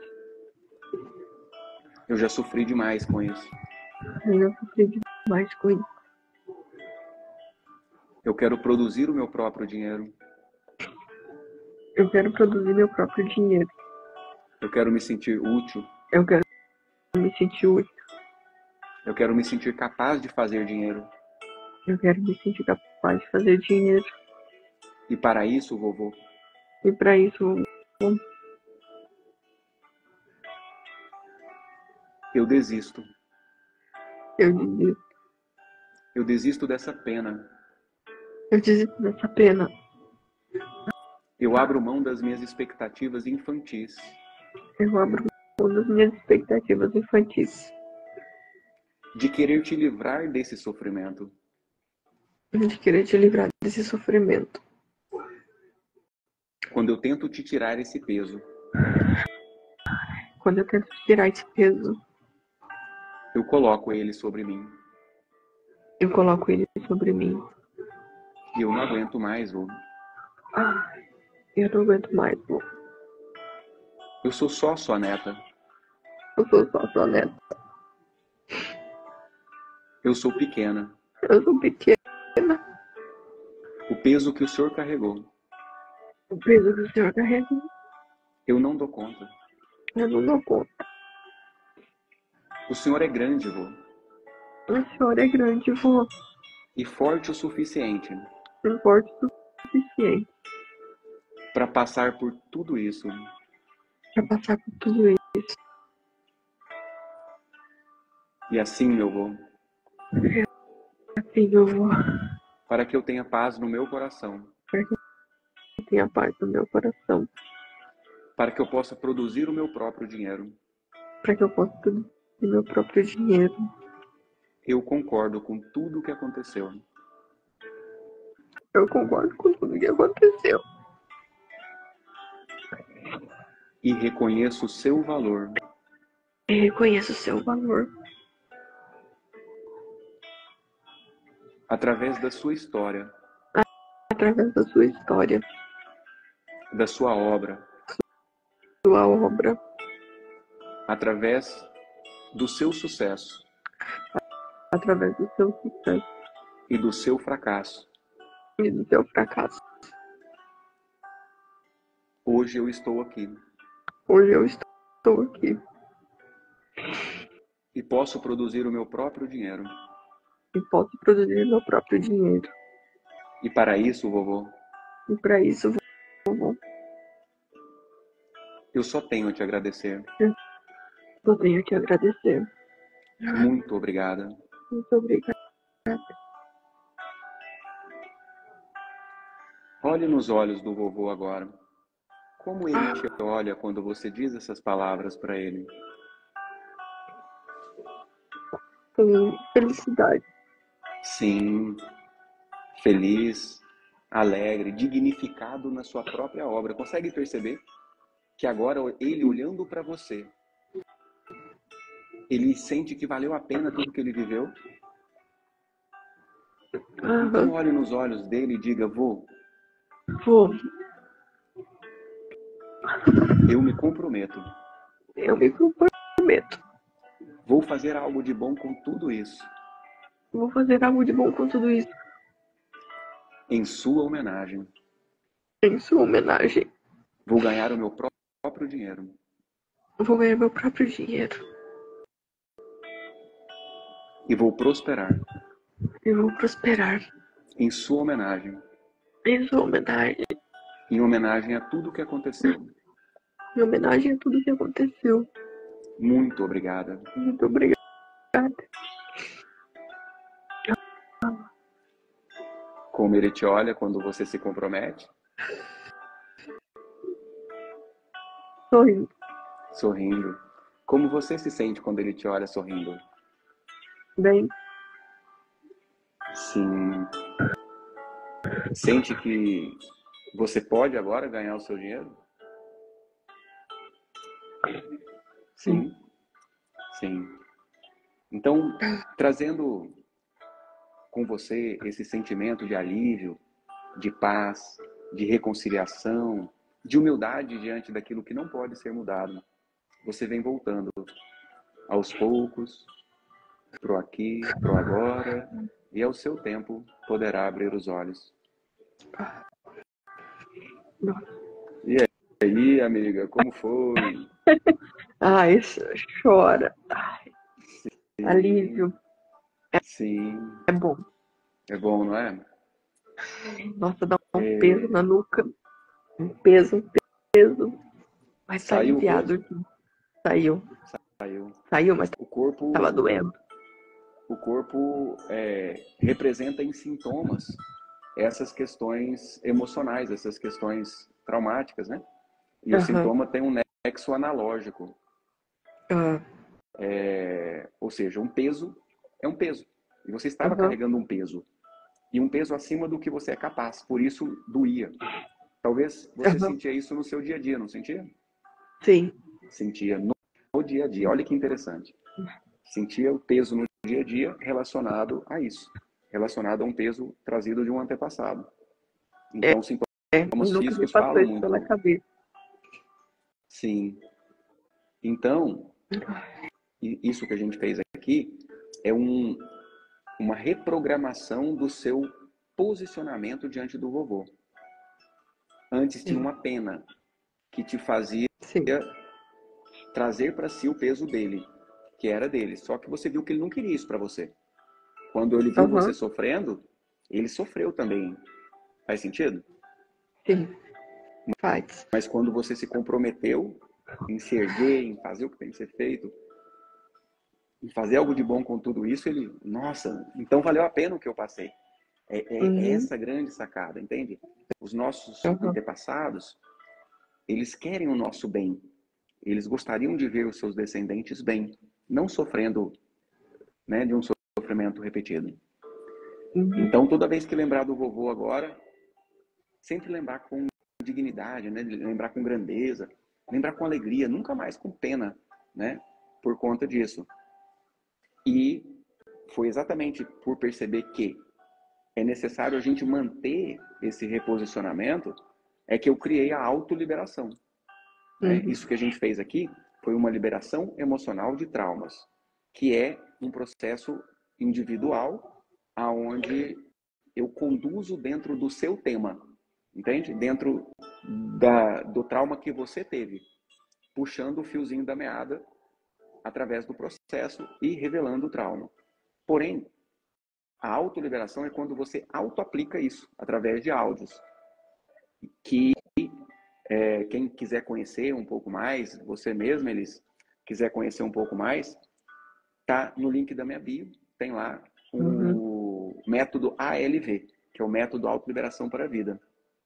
Eu já sofri demais com isso. Eu já sofri demais com isso. Eu quero produzir o meu próprio dinheiro. Eu quero produzir meu próprio dinheiro. Eu quero me sentir útil. Eu quero me sentir útil. Eu quero me sentir capaz de fazer dinheiro. Eu quero me sentir capaz de fazer dinheiro. E para isso, vovô, E pra isso, eu desisto. eu desisto. Eu desisto dessa pena. Eu desisto dessa pena. Eu abro mão das minhas expectativas infantis. Eu abro mão das minhas expectativas infantis. De querer te livrar desse sofrimento. De querer te livrar desse sofrimento. Quando eu tento te tirar esse peso, Quando eu tento tirar esse peso, eu coloco ele sobre mim. eu coloco ele sobre mim. E eu não aguento mais, vô. Eu não aguento mais, vô. Eu sou só sua neta. Eu sou só sua neta. Eu sou pequena. Eu sou pequena. O peso que o senhor carregou, O peso que o senhor carrega, eu não dou conta. eu não dou conta. O senhor é grande, vô. O senhor é grande, vô. E forte o suficiente Não forte o suficiente para passar por tudo isso. pra passar por tudo isso. E assim, meu vô, Assim, meu vô, para que eu tenha paz no meu coração, para que eu tenha paz no meu coração. para que eu possa produzir o meu próprio dinheiro. para que eu possa produzir meu próprio dinheiro. Eu concordo com tudo o que aconteceu. Eu concordo com tudo que aconteceu. E reconheço o seu valor. E reconheço o seu valor. Através da sua história, Através da sua história, da sua obra, sua obra, através do seu sucesso através do seu sucesso e do seu fracasso. e do seu fracasso. Hoje eu estou aqui Hoje eu estou aqui e posso produzir o meu próprio dinheiro. e posso produzir meu próprio dinheiro. E para isso, vovô, E para isso, vovô, eu só tenho a te agradecer. eu tenho que te agradecer. Muito obrigada. Muito obrigada. Olhe nos olhos do vovô agora. Como ele te olha quando você diz essas palavras para ele? Com felicidade. Sim, feliz, alegre, dignificado na sua própria obra. Consegue perceber que agora ele olhando para você, ele sente que valeu a pena tudo que ele viveu? Então olhe nos olhos dele e diga: vô, Vou. eu me comprometo. Eu me comprometo. Vou fazer algo de bom com tudo isso, Vou fazer algo de bom com tudo isso. em sua homenagem. Em sua homenagem. Vou ganhar o meu próprio dinheiro. Vou ganhar meu próprio dinheiro. E vou prosperar. E vou prosperar. Em sua homenagem. Em sua homenagem. Em homenagem a tudo que aconteceu. Em homenagem a tudo que aconteceu. Muito obrigada. Muito obrigada. Como ele te olha quando você se compromete? Sorrindo. Sorrindo. Como você se sente quando ele te olha sorrindo? Bem. Sim. Sente que você pode agora ganhar o seu dinheiro? Sim. Sim. Então, trazendo com você esse sentimento de alívio, de paz, de reconciliação, de humildade diante daquilo que não pode ser mudado, você vem voltando aos poucos, pro aqui, pro agora, e ao seu tempo poderá abrir os olhos. E aí, amiga, como foi? Ai, chora. Ai, Sim. alívio. Sim. É bom. É bom, não é? Nossa, dá um peso na nuca. Um peso. Mas tá Saiu o aliviado. peso? Saiu. Saiu. Saiu, mas O corpo... tava doendo. O corpo representa em sintomas essas questões emocionais, essas questões traumáticas, né? E o sintoma tem um nexo analógico. Ou seja, um peso é um peso. E você estava carregando um peso. E um peso acima do que você é capaz. Por isso, doía. Talvez você sentia isso no seu dia a dia, não sentia? Sim. Sentia no dia a dia. Olha que interessante. Sentia o peso no dia a dia relacionado a isso. Relacionado a um peso trazido de um antepassado. Então, sintomas físicos falam muito. Pela cabeça. Sim. Então, isso que a gente fez aqui é uma reprogramação do seu posicionamento diante do vovô. Antes tinha uma pena que te fazia trazer para si o peso dele, que era dele. Só que você viu que ele não queria isso para você. Quando ele viu você sofrendo, ele sofreu também. Faz sentido? Sim, faz. Mas quando você se comprometeu em se erguer, em fazer o que tem que ser feito, em fazer algo de bom com tudo isso, ele, nossa, então valeu a pena o que eu passei. É essa grande sacada, entende? Os nossos antepassados, eles querem o nosso bem. Eles gostariam de ver os seus descendentes bem, não sofrendo, né, de um sofrimento repetido. Então, toda vez que lembrar do vovô agora, sempre lembrar com dignidade, né, lembrar com grandeza, lembrar com alegria, nunca mais com pena, né, por conta disso. E foi exatamente por perceber que é necessário a gente manter esse reposicionamento, é que eu criei a autoliberação. Né? Isso que a gente fez aqui foi uma liberação emocional de traumas, que é um processo individual, aonde eu conduzo dentro do seu tema, entende? Dentro do trauma que você teve, puxando o fiozinho da meada através do processo e revelando o trauma. Porém, a autoliberação é quando você auto-aplica isso através de áudios. Que quem quiser conhecer um pouco mais, você mesmo, eles quiser conhecer um pouco mais, tá no link da minha bio, tem lá o método ALV, que é o método Autoliberação para a Vida,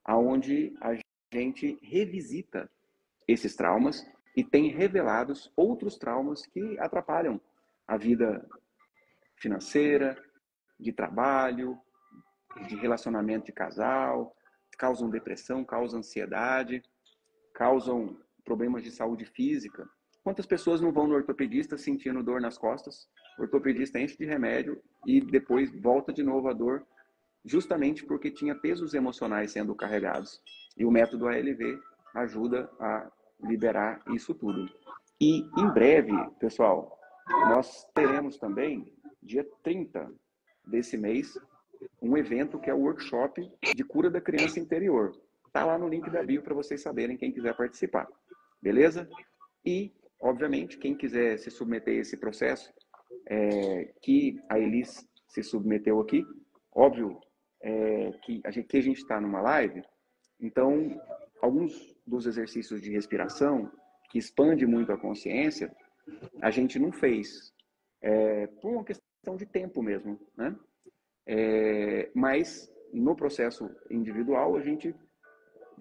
aonde a gente revisita esses traumas e tem revelados outros traumas que atrapalham a vida financeira, de trabalho, de relacionamento de casal, causam depressão, causam ansiedade, causam problemas de saúde física. Quantas pessoas não vão no ortopedista sentindo dor nas costas? O ortopedista enche de remédio e depois volta de novo a dor, justamente porque tinha pesos emocionais sendo carregados. E o método ALV ajuda a liberar isso tudo. E em breve, pessoal, nós teremos também, dia 30 desse mês, um evento que é o workshop de cura da criança interior. Tá lá no link da bio para vocês saberem, quem quiser participar. Beleza? E, obviamente, quem quiser se submeter a esse processo, que a Elis se submeteu aqui, óbvio que a gente está numa live, então, alguns dos exercícios de respiração, que expande muito a consciência, a gente não fez, por uma questão de tempo mesmo, né? Mas no processo individual a gente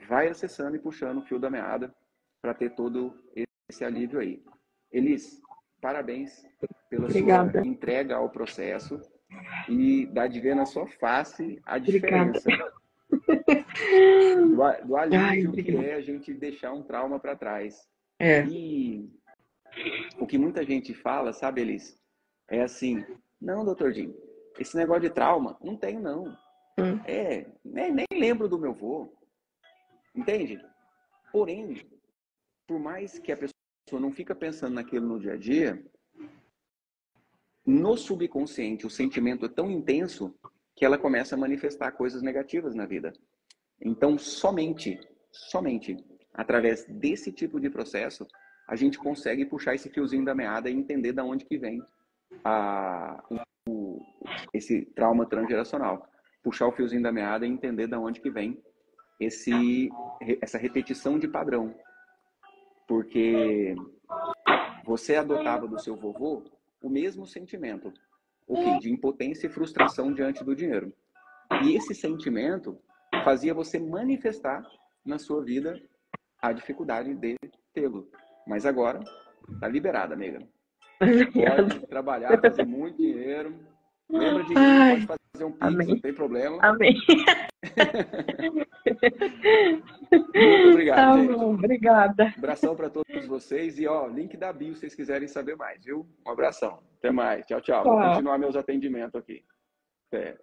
vai acessando e puxando o fio da meada para ter todo esse alívio aí. Elis, parabéns pela Obrigada. sua entrega ao processo e dá de ver na sua face a diferença do alívio que é a gente deixar um trauma para trás. E o que muita gente fala, sabe, Elis, é assim: não, doutor Jim, esse negócio de trauma, não tenho, não. Nem lembro do meu vô. Entende? Porém, por mais que a pessoa não fica pensando naquilo no dia a dia, no subconsciente o sentimento é tão intenso que ela começa a manifestar coisas negativas na vida. Então, somente através desse tipo de processo, a gente consegue puxar esse fiozinho da meada e entender de onde que vem esse trauma transgeracional. Puxar o fiozinho da meada e entender de onde que vem essa repetição de padrão. Porque você adotava do seu vovô o mesmo sentimento, de impotência e frustração diante do dinheiro. E esse sentimento fazia você manifestar na sua vida a dificuldade de tê-lo. Mas agora está liberada, amiga. Pode trabalhar, fazer muito dinheiro. Lembra de mim, pode fazer um pix, não tem problema. Amém. Muito obrigado, gente. Bom, obrigada. Abração para todos vocês e link da bio se vocês quiserem saber mais, viu? Um abração. Até mais. Tchau, tchau. Vou continuar meus atendimentos aqui. Até.